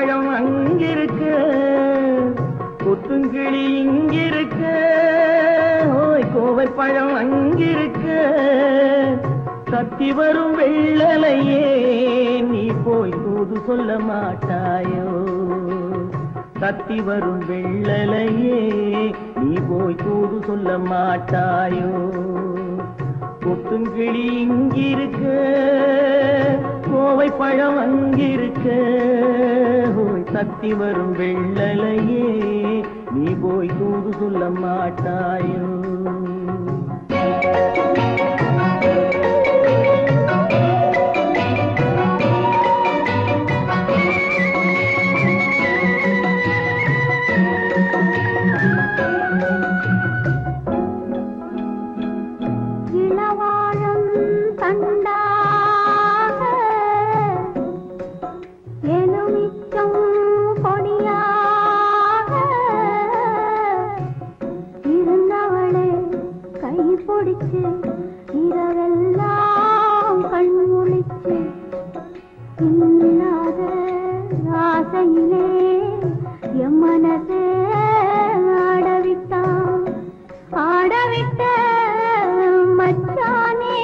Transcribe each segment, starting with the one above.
பழம் அங்கிருக்க, கொத்துங்கிளி இங்கிருக்க, ஓய் கோவை பழம் அங்கிருக்க, தத்தி வரும் வெள்ளலையே நீ போய் தூது சொல்ல மாட்டாயோ? தத்தி வரும் வெள்ளலையே நீ போய் தூது சொல்ல மாட்டாயோ? கொத்துங்கிளி இங்கிருக்க, கோவை பழம் அங்கிருக்க, ஓய் தத்தி வரும் வெள்ளலையே நீ போய் தூது சொல்ல மாட்டாயோ? இரவெல்லாம் கண்முழிச்சு இல்லாத ஆசையிலே என் மனசே ஆடவிட்டான். ஆடவிட்ட மச்சானே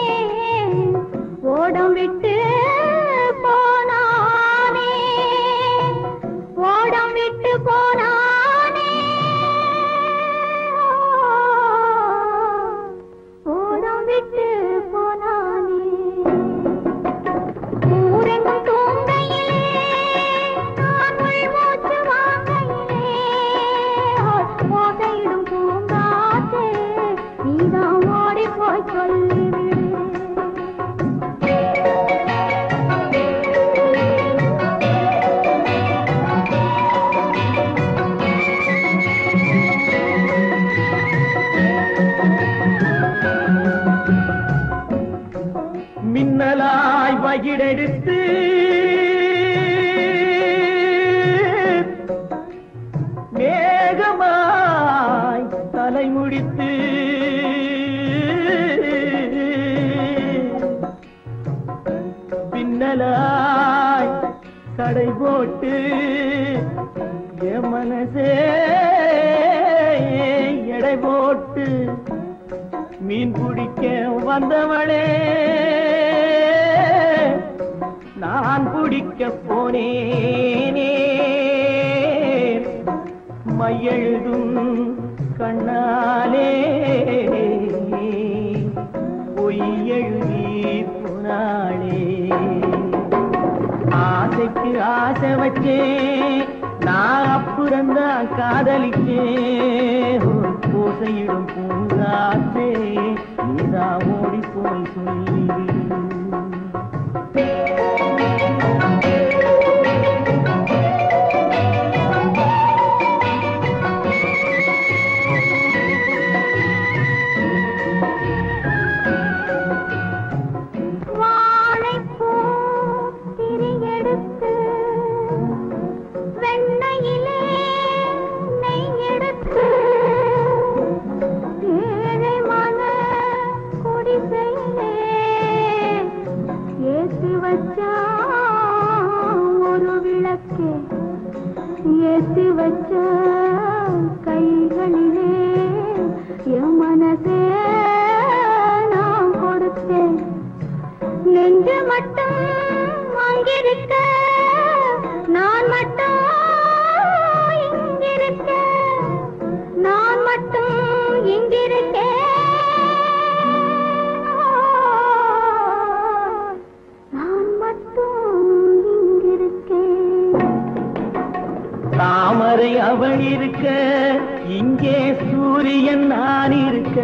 ஓடம் விட்டு போனானே, ஓடம் விட்டு போனானே, விட்டு போனானே. ஊரெங்கும் தூங்கையிலே நான் மூச்சு வாங்கையிலே ஓசையிடும் பூங்காற்றே நீதான் ஓடி போய் சொல்லிவிடு. மின்னலாய் வகிடெடுத்து மேகமாய் தலைமுடித்து பின்னலாய் கடை போட்டு என் மனசே எடை போட்டு மீன் பிடிக்க வந்தவளே நான் பிடிக்க போனேனே. மையெழுதும் கண்ணாலே பொய் எழுதி போனாளே. ஆசைக்கு ஆசை வச்சேன் நான் அப்புறந்தான் காதலிச்சேன். பூசையிடும் பூங்காற்றே நீதான் ஓடி போய் சொல்லிவிடு. ஒரு விளக்கே ஏற்றி வச்ச கைகளிலே என் மனசே நான் கொடுத்தேன். நெஞ்சு மட்டும் அங்கிருக்க நான் மட்டும் இங்கிருக்க, நான் மட்டும் இங்கிருக்கேன். தாமரை அவள் இருக்க இங்கே சூரியன் நான் இருக்க,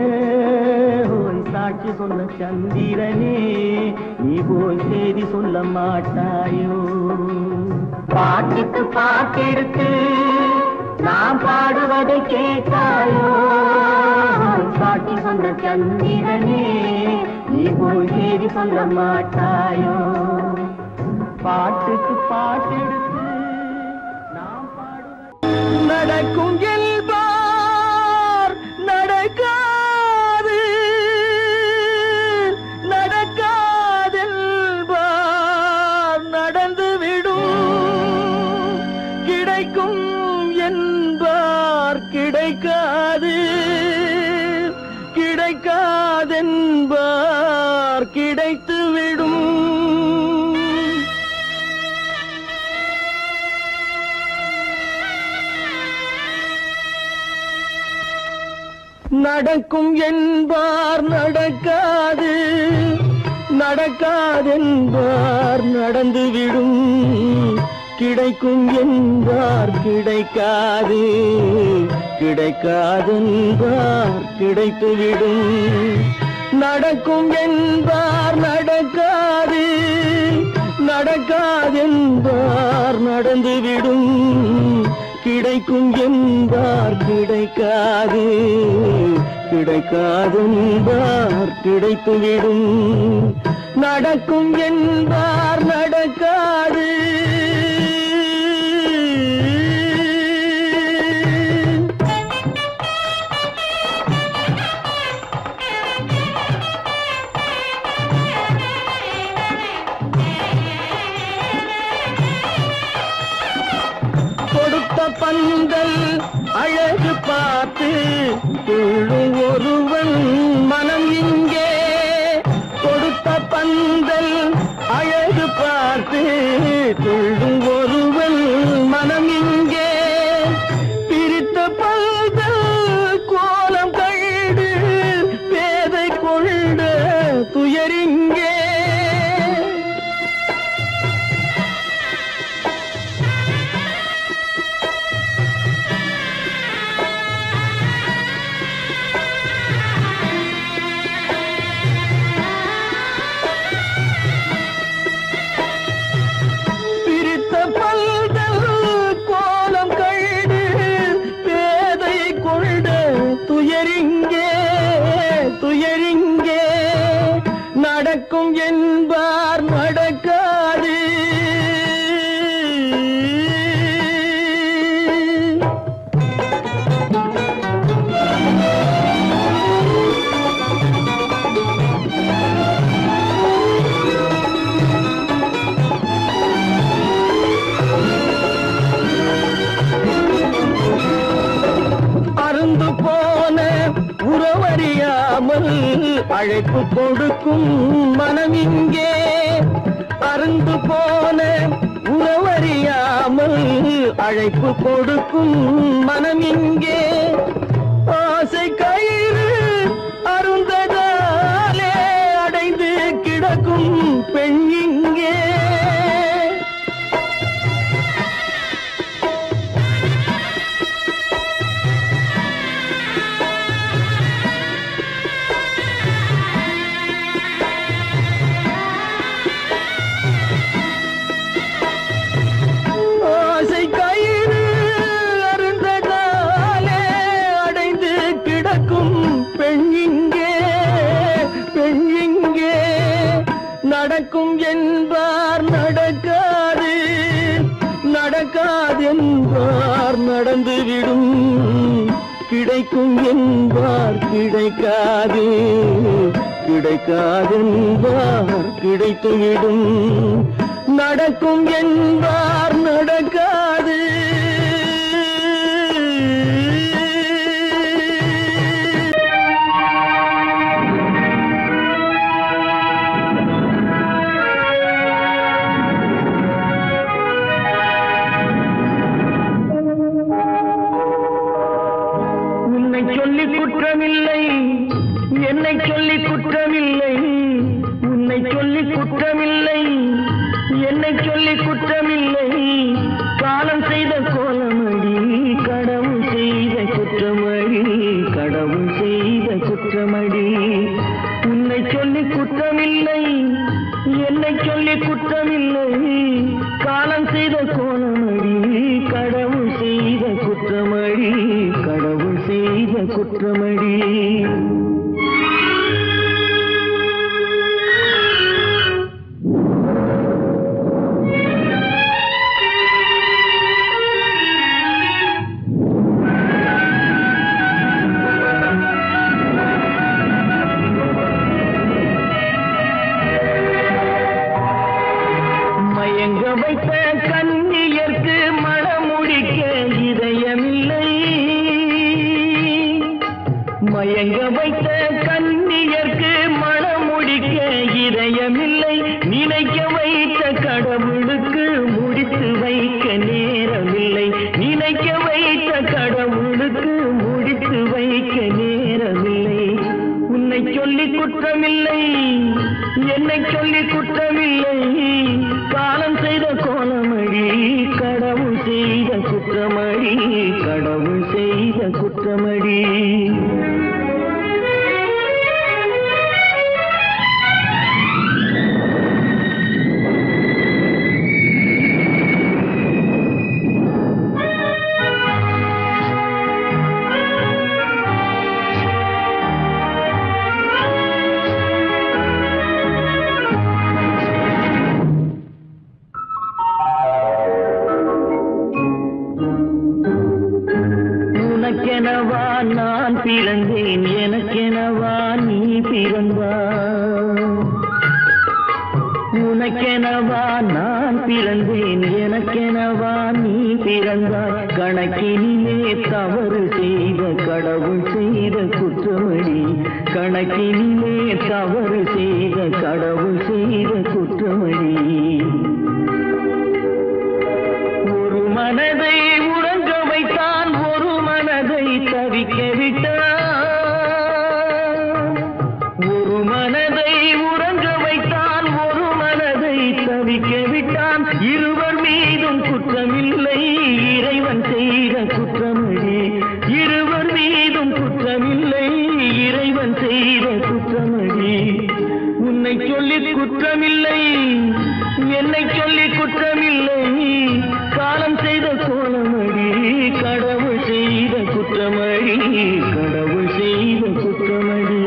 சாட்சி சொன்ன சந்திரனே நீ போய் செய்தி சொல்ல மாட்டாயோ? பாட்டுக்கு பாட்டெடுத்து நான் பாடுவதை கேட்டாயோ? சாட்சி சொன்ன சந்திரனே நீ போய் செய்தி சொல்ல மாட்டாயோ? பாட்டுக்கு பாட்டெடுத்து நடக்கும் என்பார் நடக்காது, நடக்காதென்பார் நடந்துவிடும். நடக்கும் என்பார் நடக்காது, நடக்காதென்பார் நடந்துவிடும், கிடைக்கும் என்பார் கிடைக்காது, கிடைக்காதென்பார் கிடைத்துவிடும். நடக்கும் என்பார் நடக்காது, நடக்காதென்பார் நடந்துவிடும், கிடைக்கும் என்பார் கிடைக்காது, கிடைக்காதென்பார் கிடைத்துவிடும். நடக்கும் என்பார் நடக்காது. பந்தல் அழகு பார்த்து துள்ளும் ஒருவன் மனம் இங்கே, கொடுத்த பந்தல் அழகு பார்த்து துள்ளும் ஒருவன் மனம் இங்கே, பிரித்த பந்தல் கோலம் கண்டு பேதை கொண்ட துயரிங்கே. துயரிங்கே நடக்கும் என்பார் நடக்காது. அருந்து போன உறவறியாமல் அழைப்பு கொடுக்கும் மனம் இங்கே, அருந்து போன உறவறியாமல் அழைப்பு கொடுக்கும் மனம் இங்கே, ஆசை கயிறு அருந்ததாலே அடைந்து கிடக்கும் பெண் இங்கே. நடக்கும் என்பார் நடக்காது, நடக்காதென்பார் நடந்துவிடும், கிடைக்கும் என்பார் கிடைக்காது, கிடைக்காதென்பார் கிடைத்துவிடும். நடக்கும் என்பார் நடக்காது. சொல்லி குற்றமில்லை, என்னை சொல்லி குற்றமில்லை, உன்னை சொல்லி குற்றமில்லை, என்னை சொல்லி குற்றமில்லை, காலம் செய்த கோலமடி, கடவுள் செய்த குற்றமடி, கடவுள் செய்த குற்றமடி. உன்னை சொல்லி குற்றமில்லை, என்னை சொல்லி குற்றமில்லை, காலம் செய்த கோலமடி, கடவுள் செய்த குற்றமடி, கடவுள் செய்த குற்றமடி. மயங்க வைத்த கண்ணியர்க்கு மணமுடிக்க இதயமில்லை, மயங்க வைத்த கண்ணியர்க்கு மணமுடிக்க இதயமில்லை, நினைக்க வைத்த கடவுளுக்கு முடித்து வைக்க நேரமில்லை, நினைக்க வைத்த கடவுளுக்கு முடித்து வைக்க நேரம் குற்றமில்லை, என்னை சொல்லி குற்றமில்லை. காலம் செய்த கோலமடி, கடவுள் செய்த குற்றமடி, கடவுள் செய்த குற்றமடி. உனக்கெனவா நான் பிறந்தேன், எனக்கெனவா நீ பிறந்தாய். உனக்கெனவா நான் பிறந்தேன், எனக்கெனவா நீ பிறந்தாய். கணக்கினிலே தவறு செய்த கடவுள் செய்த குற்றமடி, கணக்கினிலே தவறு செய்த கடவுள் செய்த குற்றமடி. ஒரு மனதை உறங்க வைத்தான், ஒரு மனதை தவிக்க விட்டான். ஒரு மனதை உறங்க வைத்தான், ஒரு மனதை தவிக்க விட்டான். இருவர் மீதும் குற்றமில்லை, இறைவன் செய்த குற்றமடி. இருவர் மீதும் குற்றமில்லை, இறைவன் செய்த குற்றமடி. உன்னை சொல்லி குற்றமில்லை, என்னை சொல்லி குற்றமில்லை. காலம் செய்த கோலமடி, கடவுள் செய்த குற்றமடி, கடவுள் செய்த குற்றமடி.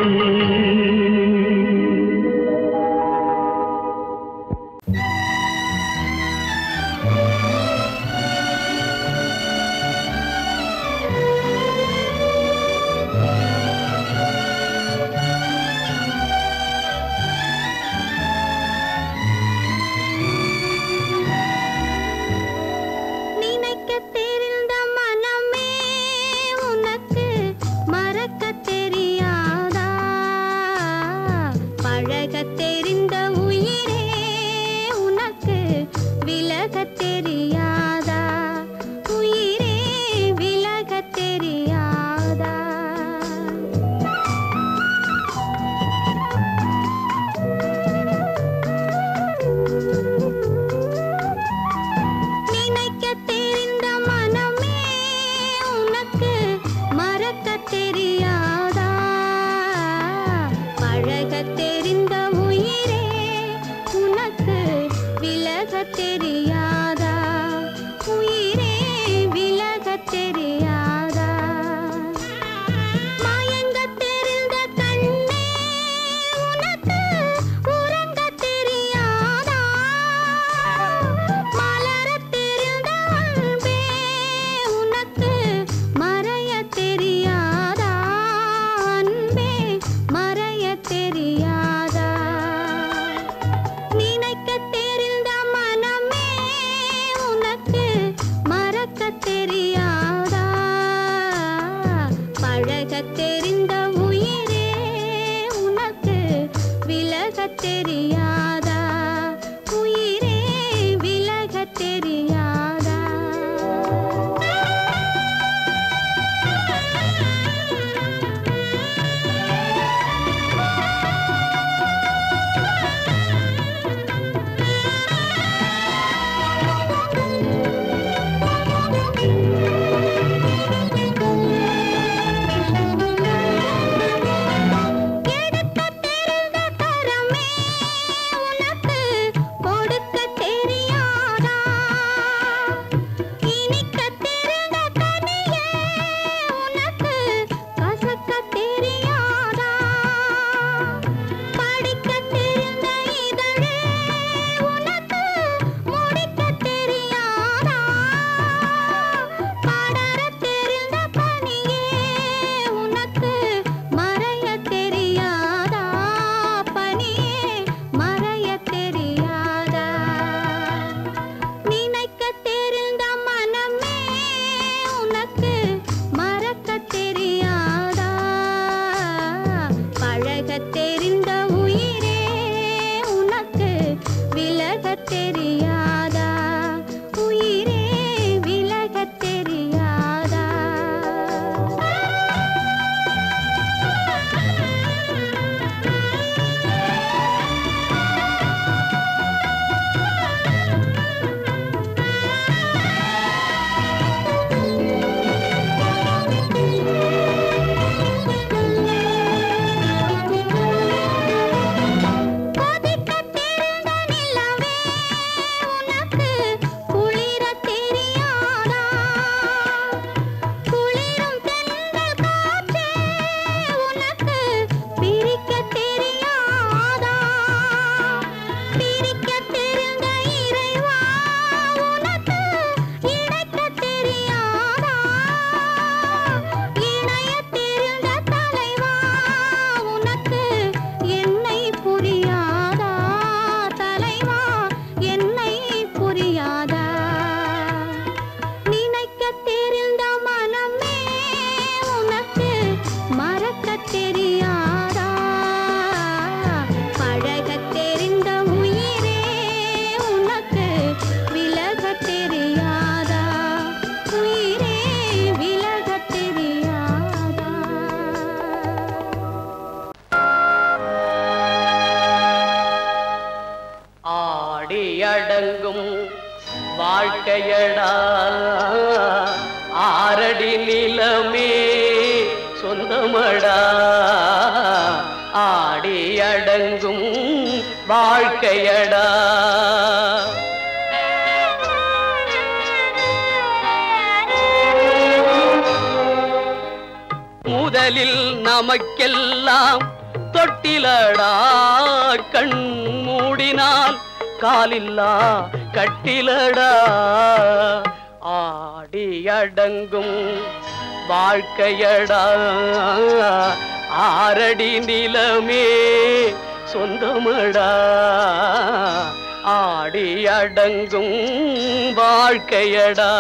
எடுத்த தெரிந்த தரமே அடங்கும் வாழ்க்கையடா ஆரடி நிலமே சொந்தமடா ஆடி அடங்கும் வாழ்க்கையடா முதலில் நமக்கெல்லாம் தொட்டிலடா கண் மூடினால் காலில்லா கட்டிலடா ஆடி அடங்கும் வாழ்க்கையடா ஆரடி நிலமே சொந்தமடா ஆடி அடங்கும் வாழ்க்கையடா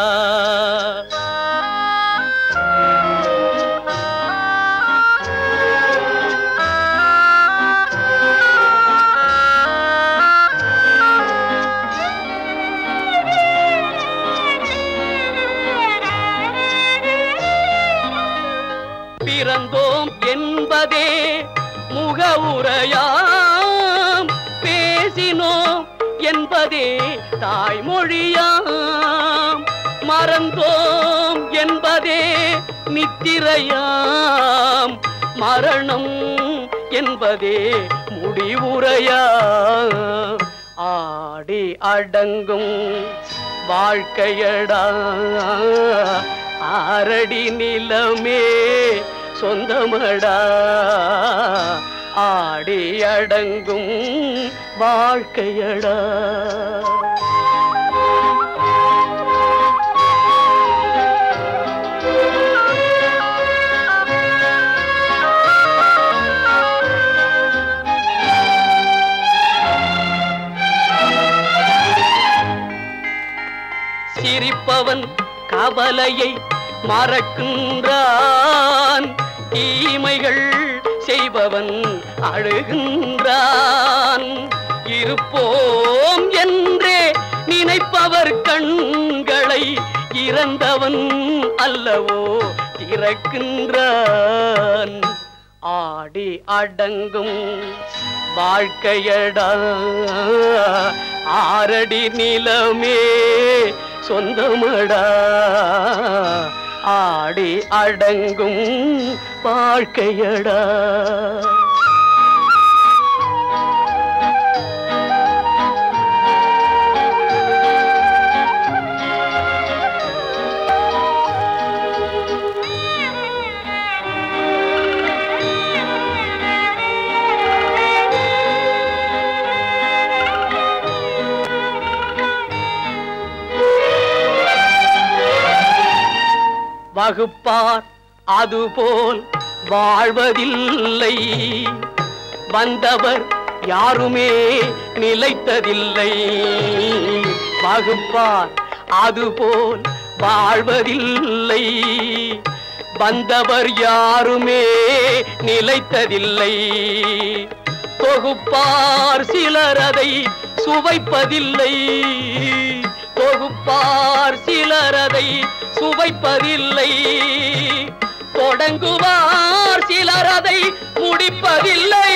பிறந்தோம் என்பதே முகவுரையாம் பேசினோம் என்பதே தாய்மொழியாம் மறந்தோம் என்பதே நித்திரையாம் மரணம் என்பதே முடிவுரையாம் ஆடி அடங்கும் வாழ்க்கையடா ஆரடி நிலமே சொந்தமடா ஆடி அடங்கும் வாழ்க்கையடா சிரிப்பவன் கவலையை மறக்கின்றான் தீமைகள் செய்பவன் அழுகின்றான் இருப்போம் என்றே நினைப்பவர் கண்களை இறந்தவன் அல்லவோ திறக்கின்றான் ஆடி அடங்கும் வாழ்க்கையடா ஆரடி நிலமே சொந்தமடா ஆடி அடங்கும் வாழ்க்கையடா வகுப்பார் அதுபோல் வாழ்வதில்லை வந்தவர் யாருமே நிலைத்ததில்லை வகுப்பார் அதுபோல் வாழ்வதில்லை வந்தவர் யாருமே நிலைத்ததில்லை தொகுப்பார் சிலர் அதை சுவைப்பதில்லை தொகுப்பார் சிலர் அதை சுவைப்பதில்லை தொடங்குவார் சிலர் அதை முடிப்பதில்லை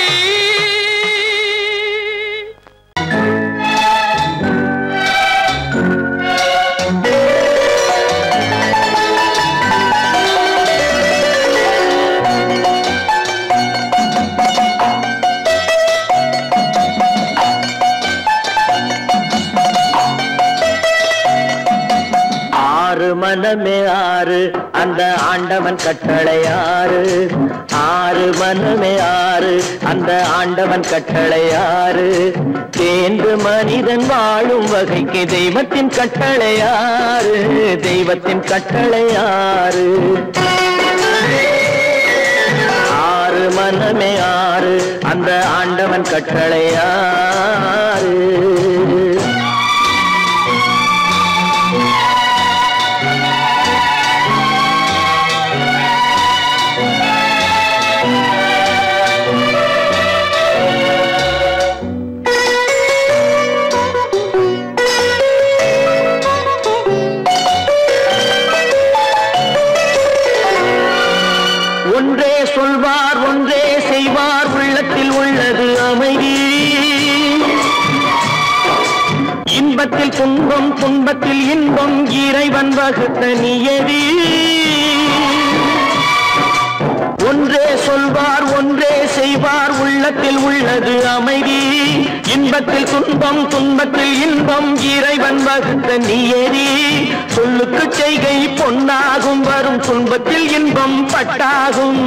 மனமே ஆறு அந்த ஆண்டவன் கட்டளை ஆறு ஆறு மனமே ஆறு அந்த ஆண்டவன் கட்டளை ஆறு தேர்ந்து மனிதன் வாழும் வகைக்கு தெய்வத்தின் கட்டளை ஆறு தெய்வத்தின் கட்டளை ஆறு ஆறு மனமே ஆறு அந்த ஆண்டவன் கட்டளை ஆறு ஒன்றே சொல்வார் ஒன்றே செய்வார் உள்ளத்தில் உள்ளது அமைதி இன்பத்தில் துன்பம் துன்பத்தில் இன்பம் இறைவன் வகுத்த நியதி. ஒன்றே சொல்வார் ஒன்றே செய்வார் உள்ளத்தில் உள்ளது அமைதி. இன்பத்தில் துன்பம் துன்பத்தில் இன்பம் இறைவன் வகுத்த நியதி. சொல்லுக்கு செய்கை பொன்னாகும் வரும் துன்பத்தில் இன்பம் பட்டாகும்.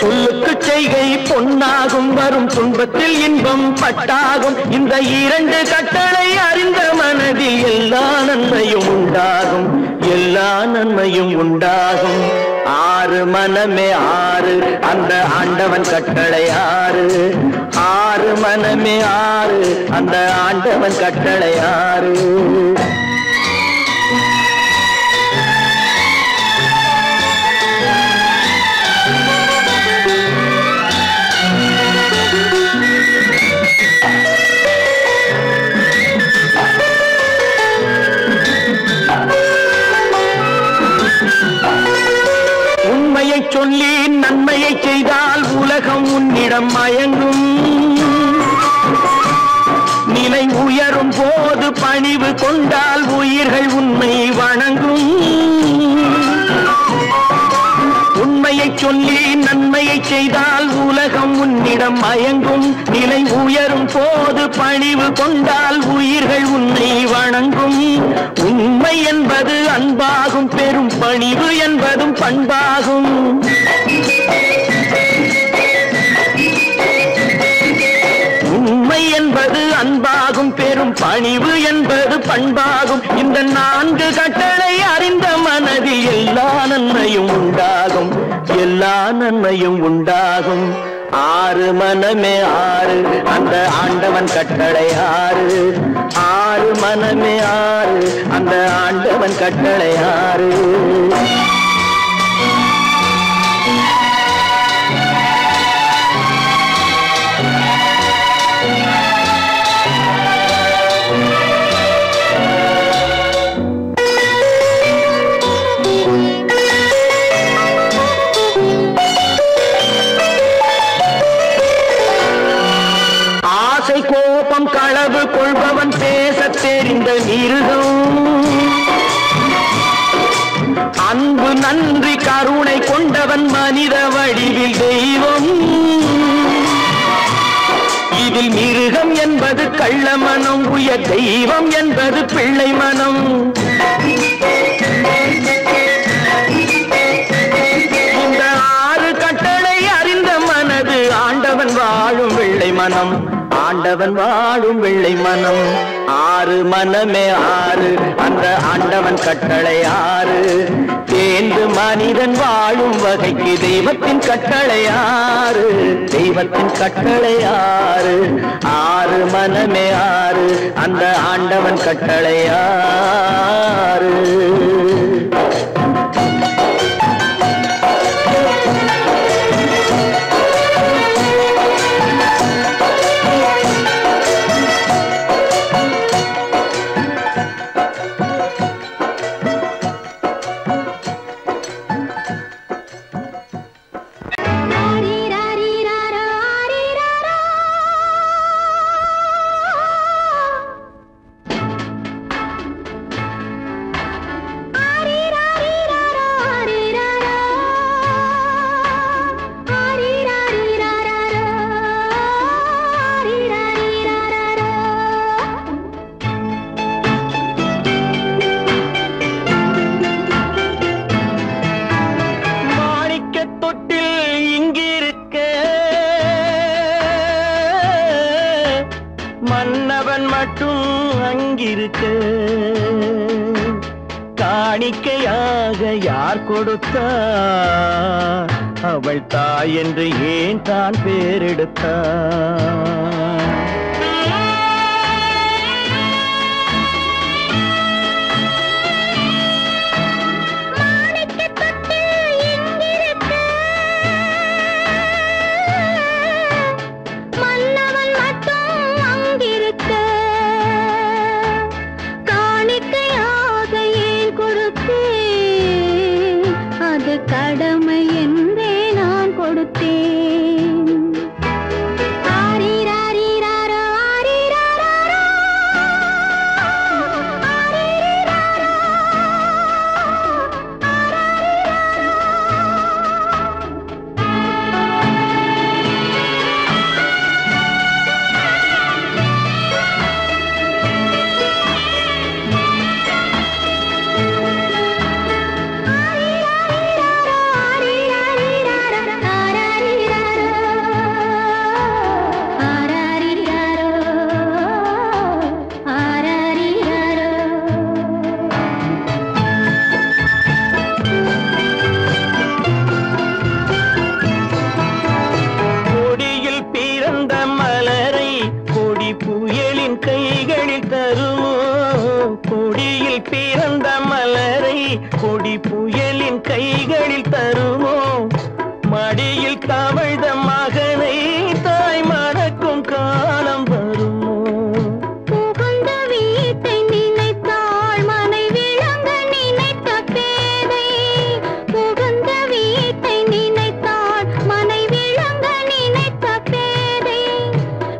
சொல்லுக்கு செய்கை பொன்னாகும் வரும் துன்பத்தில் இன்பம் பட்டாகும். இந்த இரண்டு கட்டளை அறிந்த மனதில் எல்லா நன்மையும் உண்டாகும், எல்லா நன்மையும் உண்டாகும். ஆறு மனமே ஆறு அந்த ஆண்டவன் கட்டளை ஆறு. ஆறு மனமே ஆறு அந்த ஆண்டவன் கட்டளை ஆறு. உண்மையை சொல்லி நன்மையை செய்தால் உலகம் உன்னிடம் மயங்கும். நிலை உயரும் போது பணிவு கொண்டால் உயிர்கள் உன்னை வணங்கும். உண்மையை சொல்லி நன்மையை செய்தால் உலகம் உன்னிடம் மயங்கும். நிலை உயரும் போது பணிவு கொண்டால் உயிர்கள் உன்னை வணங்கும். உண்மை என்பது அன்பாகும், பெரும் பணிவு என்பதும் பண்பாகும். உண்மை என்பது அன்பாகும், பெரும் பணிவு என்பது பண்பாகும். இந்த நான்கு கட்டளை அறிந்த மனதில் எல்லா நன்மையும் உண்டாகும், எல்லா நன்மையும் உண்டாகும். ஆறு மனமே ஆறு அந்த ஆண்டவன் கட்டளை ஆறு. ஆறு மனமே ஆறு அந்த ஆண்டவன் கட்டளை ஆறு. கோபம் களவு கொள்பவன் பேச தெரிந்த மிருகம். அன்பு நன்றி கருணை கொண்டவன் மனித வடிவில் தெய்வம். இதில் மிருகம் என்பது கள்ள மனம், உயர் தெய்வம் என்பது பிள்ளை மனம். இந்த ஆறு கட்டளை அறிந்த மனது ஆண்டவன் வாழும் வெள்ளை மனம், ஆண்டவன் வாழும் வெள்ளை மனம். ஆறு மனமே ஆறு அந்த ஆண்டவன் கட்டளை ஆறு. தேர்ந்து மனிதன் வாழும் வகைக்கு தெய்வத்தின் கட்டளை ஆறு, தெய்வத்தின் கட்டளை ஆறு. ஆறு மனமே ஆறு அந்த ஆண்டவன் கட்டளை ஆறு. மன்னவன் மட்டும் அங்கிருக்க காணிக்கையாக யார் கொடுத்தார்? அவள் தாய் என்று ஏன் தான் பேரெடுத்தார்? கடமை என்றே நான் கொடுத்தேன். கைகளில் தருமோ மடியில் தவழ்ந்த மகனை தாய் மணக்கும் காலம் வருமோ புகுந்த வீட்டை நினைத்தாள் மனை விளங்க நினைத்த பேதை புகுந்த வீட்டை நினைத்தாள் மனை விளங்க நினைத்த பேதை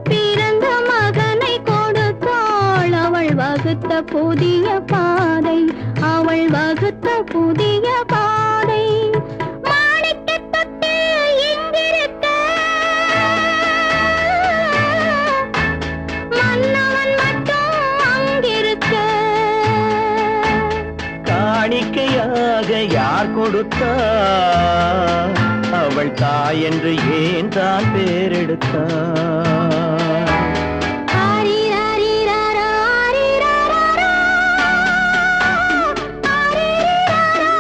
பிறந்த மகனை கொடுத்தாள் அவள் வகுத்த புதிய பாதை அவள் வகுத்த புதிய பாதை மாணிக்கத் தொட்டில் இங்கிருக்க மன்னவன் மட்டும் அங்கிருக்க காணிக்கையாக யார் கொடுத்தார் அவள் தாய் என்று ஏன் தான் பேரெடுத்தார் ஆரிராரிராரா, ஆரிராராரா, ஆரிராரா,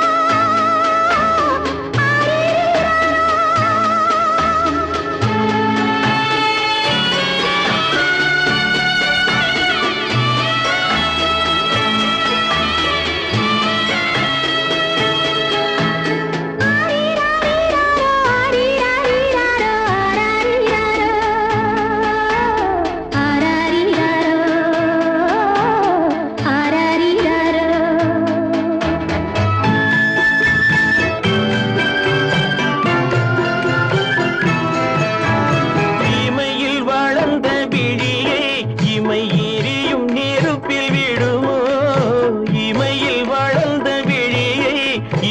இமையில் வளர்ந்த விழியை இமை எரியும் நெருப்பில் விடுமோ இமையில் வளர்ந்த விழியை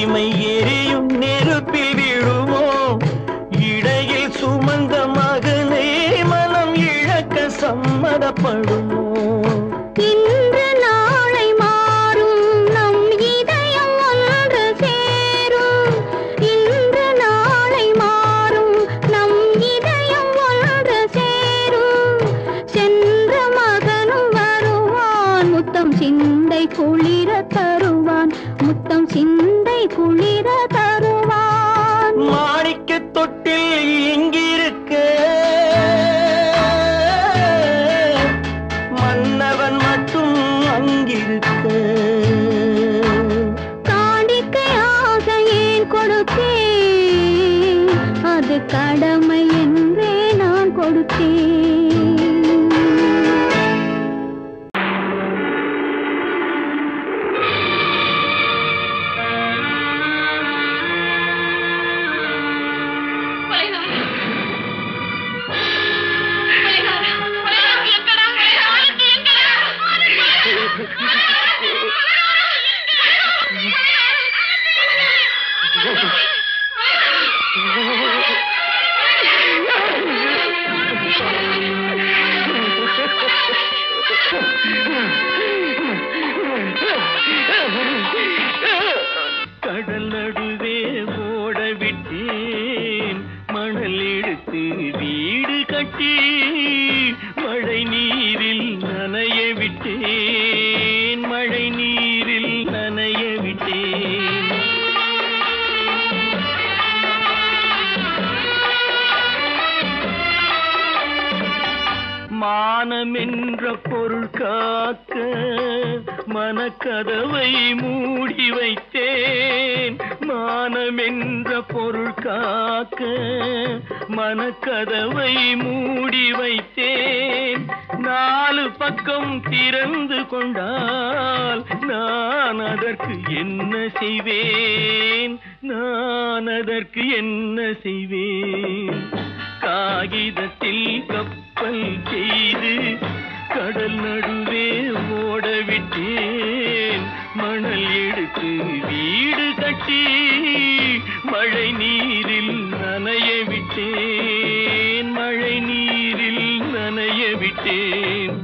இமை எரியும் நெருப்பில் விடுமோ இடையில் சுமந்த மகனை மனம் இழக்க சம்மதப்படுமோ இன்று நாளை மாறும் நம் இதயம் ஒன்று சேரும் இன்று நாளை மாறும் நம் இதயம் ஒன்று சேரும் சென்ற மகனும் வருவான் முத்தம் சிந்தை குளிர தருவான் முத்தம் சிந்தை குளிர தருவான் மாணிக்கத் தொட்டில் இங்கிருக்க மன்னவன் மட்டும் அங்கிருக்க காணிக்கையாக ஏன் கொடுத்தேன் அது கடமை என்றே நான் கொடுத்தேன் கடல் நடுவே ஓட விட்டேன் மணல் எடுத்து வீடு கட்டி மழை நீரில் நனைய விட்டேன் மழை நீரில் நனைய விட்டேன் மானம் என்ற பொருள் காக்க மனக்கதவை மூடி வைத்தேன் மானம் என்ற பொருள் காக்க மனக்கதவை மூடி வைத்தேன் நாலு பக்கம் திறந்து கொண்டால் நான் அதற்கு என்ன செய்வேன் நான் அதற்கு என்ன செய்வேன் காகிதத்தில் கப்பல் செய்து கடல் நடுவே ஓட விட்டேன் மணல் எடுத்து வீடு கட்டி மழை நீரில் நனைய விட்டேன் மழை நீரில் நனைய விட்டேன்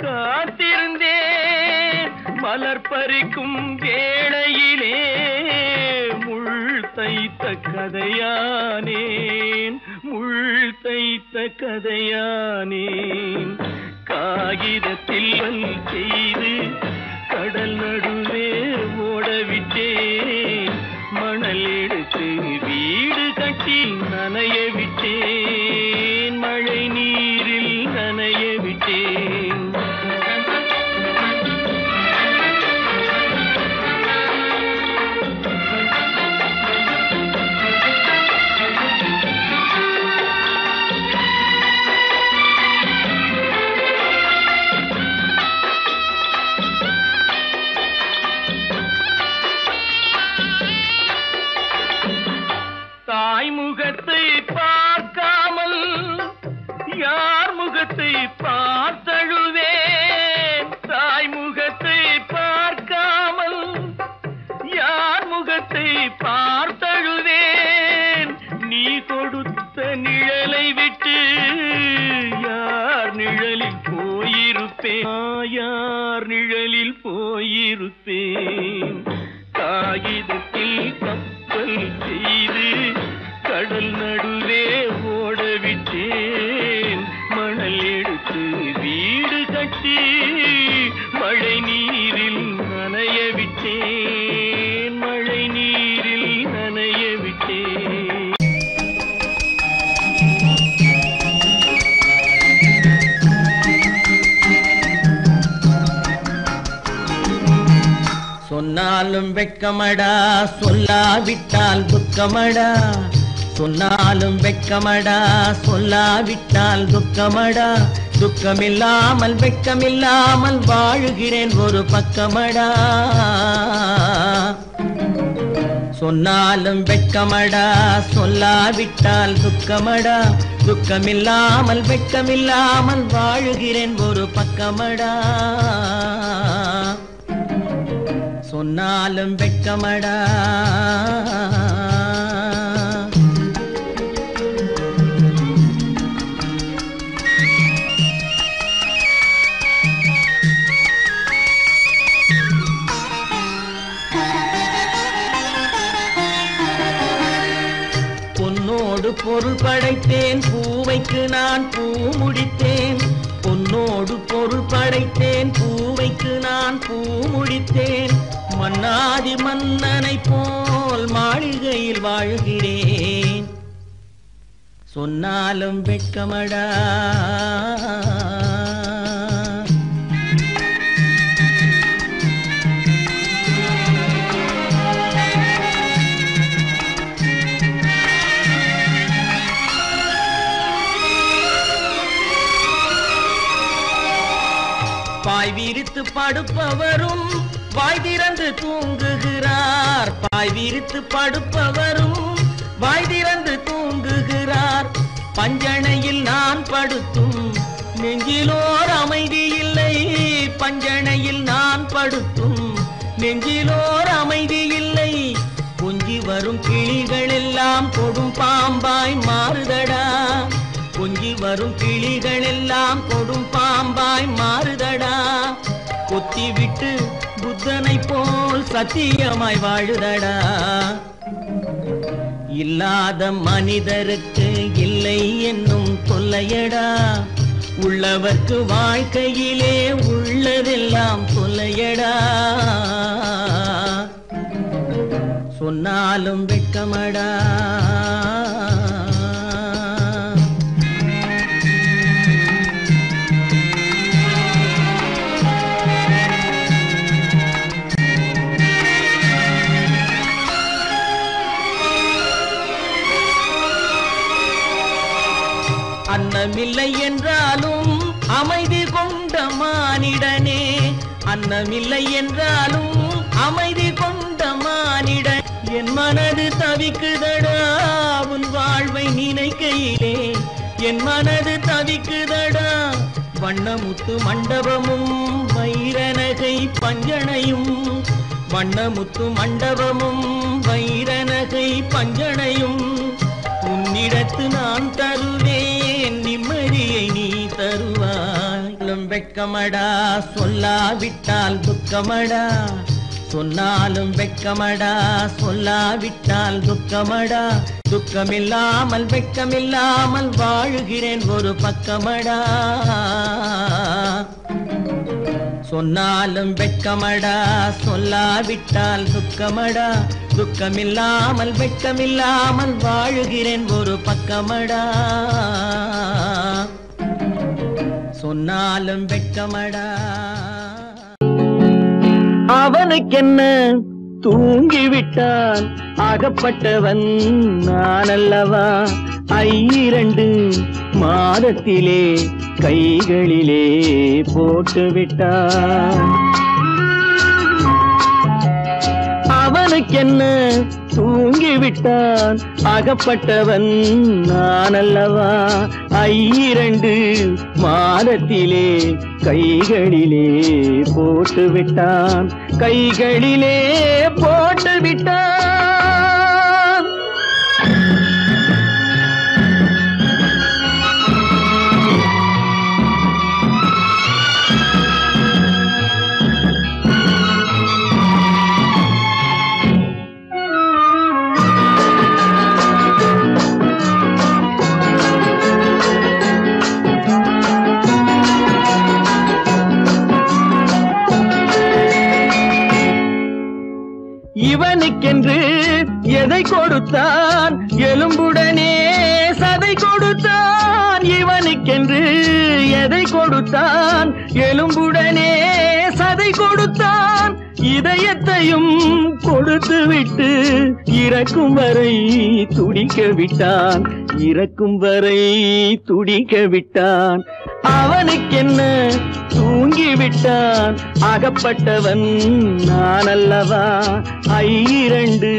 காத்திருந்தேன் மலர் பறிக்கும் வேளையிலே முள் தைத்த கதையானேன் முள் தைத்த கதையானேன் காகிதத்தில் செய்து கடல் நடுவே ஓடவிட்டேன் மணல் எடுத்து வீடு கட்டி நனைய விட்டேன் மழை நீரில் நனைய விட்டேன் முகத்தை பார்க்காமல் யார் முகத்தை பார்த்தழுவேன் தாய் முகத்தை பார்க்காமல் யார் முகத்தை பார்த்தழுவேன் நீ கொடுத்த நிழலை விட்டு யார் நிழலில் போயிருப்பேன் யார் நிழலில் போயிருப்பேன் காகிதத்தில் கப்பல் செய்து கடல் நடுவே ஓடவிட்டேன் மணல் எடுத்து வீடு கட்டி மழை நீரில் நனைய விட்டேன் மழை நீரில் நனைய விட்டேன் சொன்னாலும் வெட்கமடா சொல்லாவிட்டால் துக்கமடா சொன்னாலும் வெட்கமடா சொல்லாவிட்டால் துக்கமடா துக்கமில்லாமல் வெட்கமில்லாமல் வாழுகிறேன் ஒரு பக்கமடா சொன்னாலும் வெட்கமடா சொல்லாவிட்டால் துக்கமடா துக்கமில்லாமல் வெட்கமில்லாமல் வாழுகிறேன் ஒரு பக்கமடா சொன்னாலும் வெட்கமடா பொன்னோடு பொருள் படைத்தேன் பூவைக்கு நான் பூ முடித்தேன் பொன்னோடு பொருள் படைத்தேன் பூவைக்கு நான் பூ முடித்தேன் மன்னாதி மன்னனை போல் மாளிகையில் வாழ்கிறேன் சொன்னாலும் வெட்கமடா பாய் விரித்து படுப்பவரும் வாய் திறந்து தூங்குகிறார் பாய் விரித்து படுப்பவரும் வாய் திறந்து தூங்குகிறார் பஞ்சணையில் நான் படுத்தும் நெஞ்சிலோர் அமைதி இல்லை பஞ்சணையில் நான் படுத்தும் நெஞ்சிலோர் அமைதி இல்லை கொஞ்சி வரும் கிளிகள் எல்லாம் கொடும் பாம்பாய் மாறுதடா கொஞ்சி வரும் கிளிகள் எல்லாம் கொடும் பாம்பாய் மாறுதடா கொத்தி விட்டு புத்தனை போல் சத்தியமாய் வாழுதடா இல்லாத மனிதருக்கு இல்லை என்னும் தொல்லையடா உள்ளவர்க்கு வாழ்க்கையிலே உள்ளதெல்லாம் தொல்லையடா சொன்னாலும் வெட்கமடா அன்னமில்லை என்றாலும் அமைதி கொண்ட மானிடனே அன்னமில்லை என்றாலும் அமைதி கொண்ட மானிடன் என் மனது தவிக்குதடா உன் வாழ்வை நினைக்கையிலே என் மனது தவிக்குதடா வண்ணமுத்து மண்டபமும் வைரநகை பஞ்சனையும் வண்ணமுத்து மண்டபமும் வைரநகை பஞ்சனையும் உன்னிடத்து நான் தருவேன் நிம்மதியை நீ தருவாய் வெட்கமடா சொல்லாவிட்டால் துக்கமடா சொன்னாலும் வெட்கமடா சொல்லாவிட்டால் துக்கமடா துக்கமில்லாமல் வெட்கமில்லாமல் வாழுகிறேன் ஒரு பக்கமடா சொன்னாலும் வெட்கமடா சொல்லாவிட்டால் துக்கமடா துக்கமில்லாமல் வெட்கமில்லாமல் வாழுகிறேன் ஒரு பக்கமடா சொன்னாலும் வெட்கமடா அவனுக்கென்ன தூங்கிவிட்டான் அகப்பட்டவன் நான் அல்லவா 2 மாதத்திலே கைகளிலே போட்டுவிட்டான் அவனுக்கென்ன தூங்கிவிட்டான் அகப்பட்டவன் நான் அல்லவா 2 மாதத்திலே கைகளிலே போட்டுவிட்டான் கைகளிலே போட்டுவிட்டான் இவனுக்கென்று எதை கொடுத்தான் எலும்புடனே சதை கொடுத்தான் இவனுக்கென்று எதை கொடுத்தான் எலும்புடனே சதை கொடுத்தான் இதயத்தையும் கொடுத்து விட்டு இறக்கும் வரை துடிக்க விட்டான் இறக்கும் வரை துடிக்க விட்டான் அவனுக்கென்ன தூங்கிவிட்டான் அகப்பட்டவன் நான் அல்லவா 2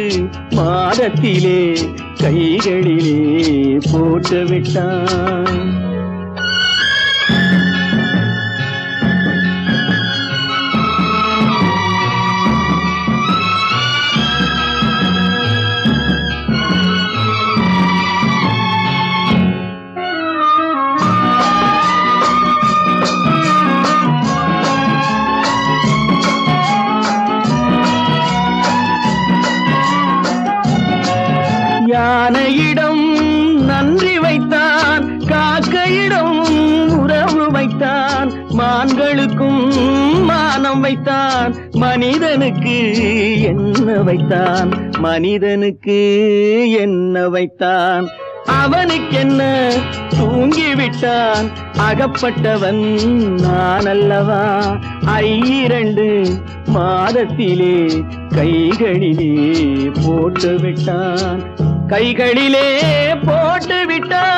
மாதத்திலே கைகளிலே போட்டுவிட்டான் யானையிடம் நன்றி வைத்தான் காக்கையிடம் உறவு வைத்தான் மான்களுக்கும் மானம் வைத்தான் மனிதனுக்கு என்ன வைத்தான் மனிதனுக்கு என்ன வைத்தான் அவனுக்கென்ன தூங்கிவிட்டான் அகப்பட்டவன் நான் அல்லவா 2 மாதத்திலே கைகளிலே போட்டுவிட்டான் கைகளிலே போட்டுவிட்டான்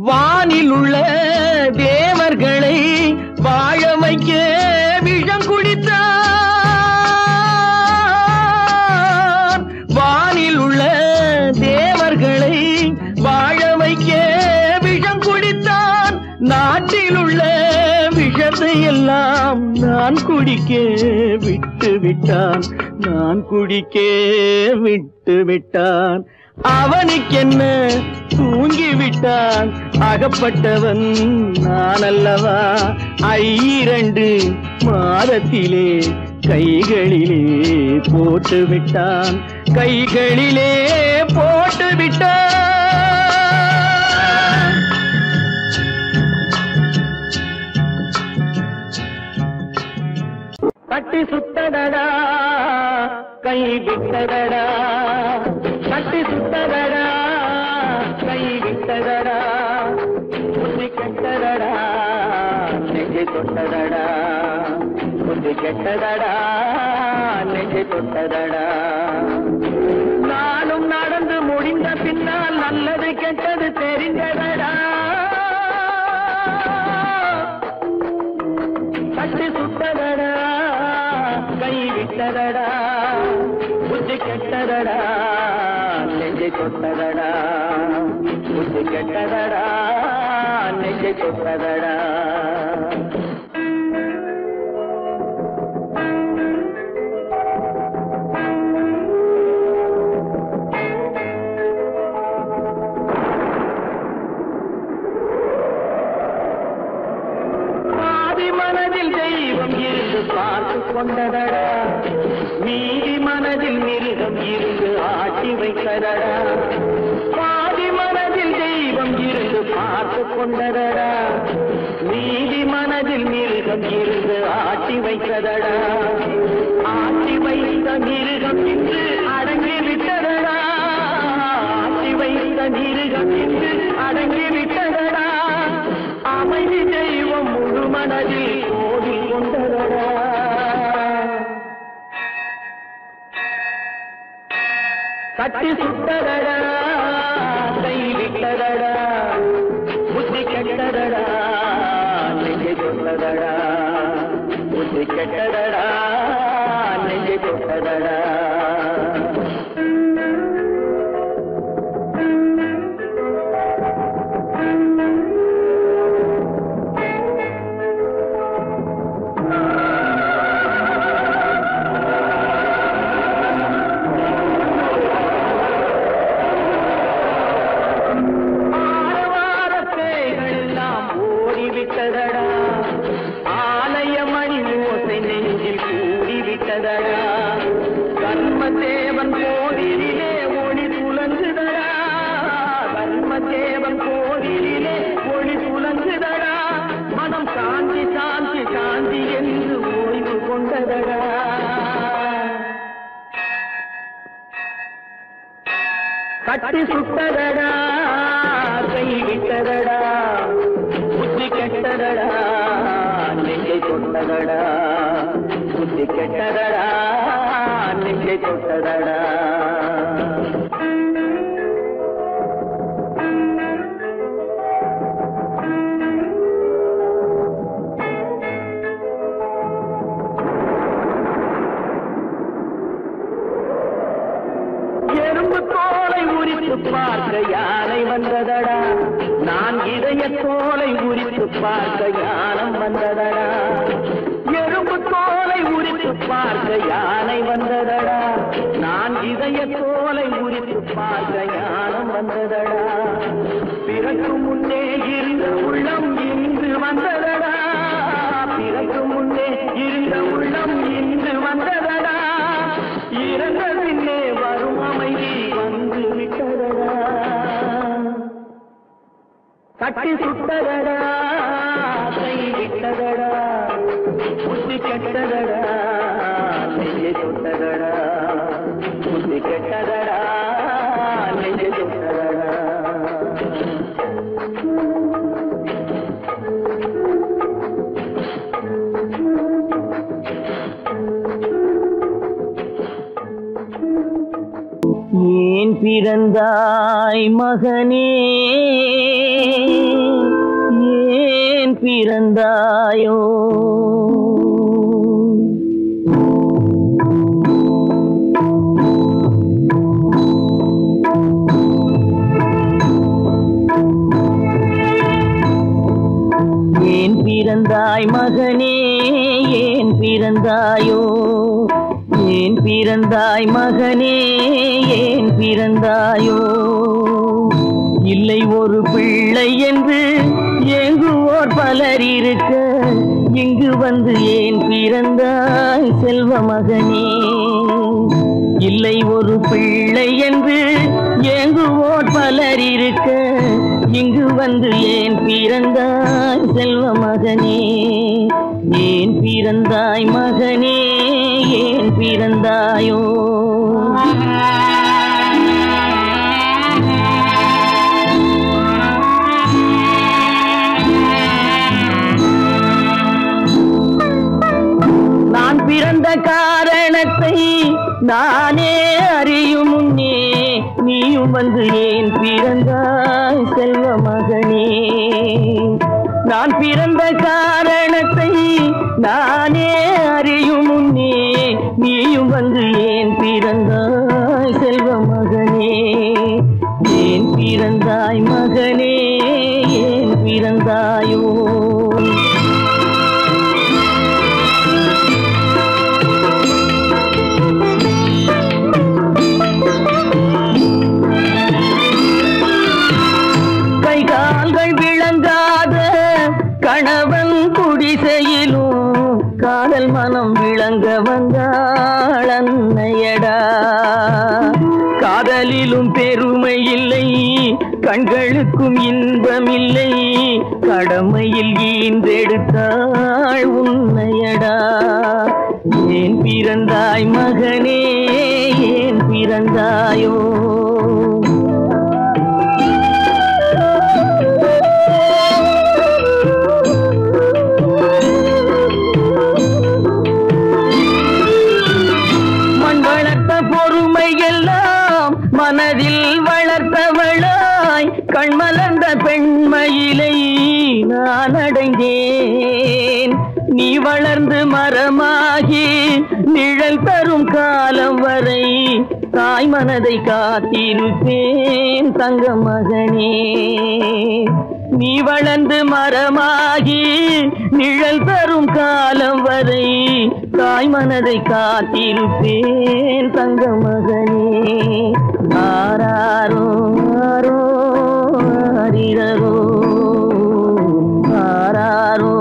வானில் உள்ள தேவர்களை வாழ வைக்க விஷம் குடித்தான் வானில் உள்ள தேவர்களை வாழ வைக்க விஷம் குடித்தான் நாட்டில் உள்ள விஷத்தை எல்லாம் நான் குடிக்க விட்டு விட்டான் நான் குடிக்க விட்டு விட்டான் அவனுக்கென்ன தூங்கிவிட்டான் அகப்பட்டவன் நான் அல்லவா 2 மாதத்திலே கைகளிலே போட்டுவிட்டான் கைகளிலே போட்டுவிட்டான் கட்டி சுத்தடடா கை விட்டதடா கட்டி சுத்தடடா கை விட்டதடா புத்தி கெட்டதடா நெஞ்சை தொட்டதடா புத்தி கெட்டதடா நெஞ்சை தொட்டதடா நானும் நடந்து முடிந்த பின்னால் நல்லது கெட்டது தெரிந்ததடா கட்டி சுத்ததடா விட்டதடா புத்தி கெட்டதடா நெஞ்சை தொட்டதடா புத்தி கெட்டதடா நெஞ்சை தொட்டதடா மனதில் தெய்வம் இருந்து பார்த்து கொண்டதடா மீதி மனதில் மிருகம் இருந்து ஆட்டி வைத்ததடா பாதி மனதில் தெய்வம் இருந்து பார்த்து கொண்டதடா மீதி மனதில் மிருகம் இருந்து ஆட்டி வைத்ததடா ஆட்டி வைத்த மிருகம் இன்று அடங்கி விட்டதடா ஆட்டி வைத்த மிருகம் இன்று அடங்கி விட்டதடா அமைதி தெய்வம் முழு மனதில் கோடி கொண்டதடா கட்டி சுட்டதடா கை விட்டதடா புத்தி கெட்டதடா நெஞ்சை தொட்டதடா புத்தி கெட்டதடா நெஞ்சை தொட்டதடா ஆலயமணி ஓசை நெஞ்சில் கூடிவிட்டதடா கர்மதேவன் கோவிலிலே ஒளி துலங்குதடா கர்மதேவன் கோவிலிலே ஒளி துலங்குதடா மனம் சாந்தி சாந்தி சாந்தி என்று ஓய்வு கொண்டதடா கட்டி சுட்டதடா கை விட்டதடா புத்தி கெட்டதடா நெஞ்சை தொட்டதடா புத்தி கெட்டதடா நெஞ்சை தொட்டதடா எறும்பு தோலை உரித்து பார்க்க யானை வந்ததடா நான் இதய தோலை உரித்து பார்க்க யானம் வந்ததடா எறும்பு தோலை உரித்து பார்க்க யானை வந்ததடா நான் இதய தோலை உரித்து பார்க்க யானம் வந்ததடா பிறகு முன்னே இருந்த உள்ளம் இன்று வந்ததடா பிறகு முன்னே இருந்த உள்ளம் இன்று வந்ததடா இறந்த பின்னே வரும் அமைதி வந்து விட்டதடா கட்டி சுட்டதடா கை விட்டதடா புத்தி கெட்டதடா நெஞ்சை தொட்டதடா புத்தி கெட்டதடா நெஞ்சை தொட்டதடா ஏன் பிறந்தாய் மகனே ஏன் பிறந்தாயோ ஏன் பிறந்தாய் மகனே ஏன் பிறந்தாயோ ஏன் பிறந்தாய் மகனே ஏன் பிறந்தாயோ இல்லை ஒரு பிள்ளை என்று ஏங்குவோர் பலர் இருக்க இங்கு வந்து ஏன் பிறந்தாய் செல்வ மகனே இல்லை ஒரு பிள்ளை என்று ஏங்குவோர் பலர் இருக்க இங்கு வந்து ஏன் பிறந்தாய் செல்வ மகனே ஏன் பிறந்தாய் மகனே ஏன் பிறந்தாயோ நான் பிறந்த காரணத்தை நானே அறியும் முன்னே நீயும் வந்து ஏன் பிறந்தாய் செல்வ மகனே நான் பிறந்த காரணத்தை நானே அறியும் முன்னே நீயும் வந்து ஏன் பிறந்தாய் செல்வ மகனே, ஏன் பிறந்தாய் மகனே, ஏன் பிறந்தாயோ? கை கால்கள் விளங்காத கணவன் குடிசையிலும் காதல் மனம் விளங்க வந்தாள் அன்னையடா. காதலிலும் பெருமை இல்லை, கண்களுக்கும் இன்பம் இல்லை, கடமையில் ஈன்றெடுத்தாள் உன்னையடா. ஏன் பிறந்தாய் மகனே, ஏன் பிறந்தாயோ? மனதில் வளர்த்தவளாய் கண்மலர்ந்த பெண்மயிலை நான் அடைந்தேன். நீ வளர்ந்து மரமாகி நிழல் தரும் காலம் வரை தாய் மனதை காத்திருப்பேன் தங்க மகனே. நீ வளர்ந்து மரமாகி நிழல் தரும் காலம் வரை தாய் மனதை காத்திருப்பேன் தங்க மகனே. ஆராரோ ஆரோ ஆரிரரோ ஆராரோ